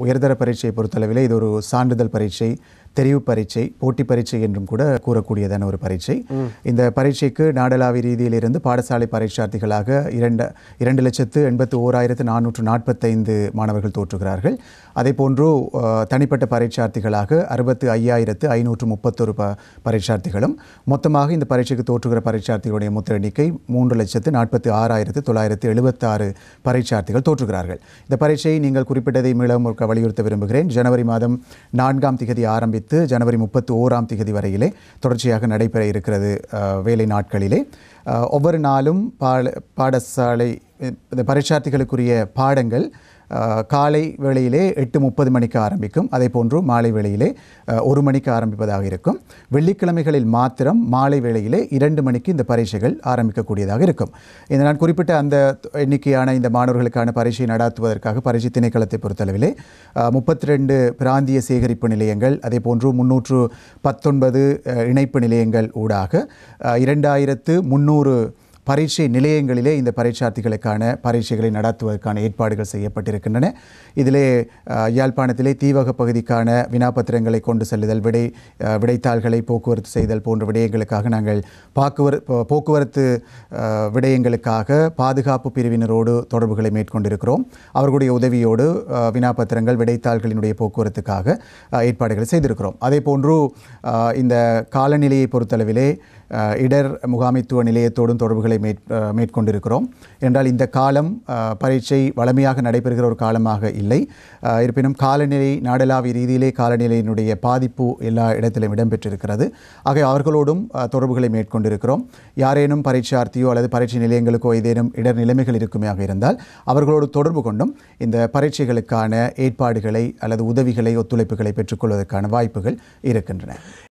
உயர்தர பரீட்சையை பொறுத்தளவிலே இது ஒரு சான்றிதழ் பரீட்சை, தெரிவு பரீட்சை, போட்டி பரீட்சை என்றும் கூட கூறக்கூடியதான ஒரு பரீட்சை. இந்த பரீட்சைக்கு நாடளாவிய ரீதியிலிருந்து பாடசாலை பரீட்சார்த்திகளாக 2,81,445 மாணவர்கள் தோற்றுகிறார்கள். அதேபோன்று தனிப்பட்ட பரீட்சார்த்திகளாக 65,531 பரீட்சார்த்திகளும், மொத்தமாக இந்த பரீட்சைக்கு தோற்றுகிற பரீட்சார்த்திகளுடைய மொத்த எண்ணிக்கை 3,46,976 பரீட்சார்த்திகள் தோற்றுகிறார்கள். இந்த பரீட்சையை நீங்கள் குறிப்பிட்டதை மீளவும் வலியுறுத்த விரும்புகிறேன். ஜனவரி மாதம் 4ஆம் திகதி ஆரம்பித்து ஜனவரி 31ஆம் திகதி வரையிலே தொடர்ச்சியாக நடைபெற இருக்கிறது. வேலை நாட்களிலே ஒவ்வொரு நாளும் பாடசாலை இந்த பரீட்சார்த்திகளுக்குரிய பாடங்கள் காலை வேளையிலே 8:30 மணிக்கு ஆரம்பிக்கும். அதே போன்று மாலை வேளையிலே 1 மணிக்கு ஆரம்பிப்பதாக இருக்கும். வெள்ளிக்கிழமைகளில் மாத்திரம் மாலை வேளையிலே 2 மணிக்கு இந்த பரீட்சைகள் ஆரம்பிக்கக்கூடியதாக இருக்கும். இந்த நான் குறிப்பிட்ட அந்த எண்ணிக்கையான இந்த மாணவர்களுக்கான பரீட்சை நடாத்துவதற்காக பரீட்சை திணைக்களத்தை பொறுத்தளவிலே 32 பிராந்திய சேகரிப்பு நிலையங்கள், அதே போன்று 319 இணைப்பு நிலையங்கள் ஊடாக 2300 பரீட்சை நிலையங்களிலே இந்த பரீட்சார்த்திகளுக்கான பரீட்சைகளை நடத்துவதற்கான ஏற்பாடுகள் செய்யப்பட்டிருக்கின்றன. இதிலே யாழ்ப்பாணத்திலே தீவக பகுதிக்கான வினாப்பத்திரங்களை கொண்டு செல்லுதல், விடைத்தாள்களை போக்குவரத்து செய்தல் போன்ற விடயங்களுக்காக நாங்கள் போக்குவரத்து விடயங்களுக்காக பாதுகாப்பு பிரிவினரோடு தொடர்புகளை மேற்கொண்டிருக்கிறோம். அவர்களுடைய உதவியோடு வினாப்பத்திரங்கள், விடைத்தாள்களினுடைய போக்குவரத்துக்காக ஏற்பாடுகளை செய்திருக்கிறோம். அதே போன்று இந்த காலநிலையை பொறுத்தளவிலே இடர் முகாமைத்துவ நிலையத்தோடும் தொடர்புகளை மேற்கொண்டிருக்கிறோம். என்றால் இந்த காலம் பரீட்சை வழமையாக நடைபெறுகிற ஒரு காலமாக இல்லை. இருப்பினும் காலநிலை நாடளாவிய ரீதியிலே காலநிலையினுடைய பாதிப்பு எல்லா இடத்திலும் இடம்பெற்றிருக்கிறது. ஆக அவர்களோடும் தொடர்புகளை மேற்கொண்டிருக்கிறோம். யாரேனும் பரீட்சார்த்தியோ அல்லது பரீட்சை நிலையங்களுக்கோ ஏதேனும் இடர் நிலைமைகள் இருக்குமையாக இருந்தால் அவர்களோடு தொடர்பு கொண்டும் இந்த பரீட்சைகளுக்கான ஏற்பாடுகளை அல்லது உதவிகளை, ஒத்துழைப்புகளை பெற்றுக்கொள்வதற்கான வாய்ப்புகள் இருக்கின்றன.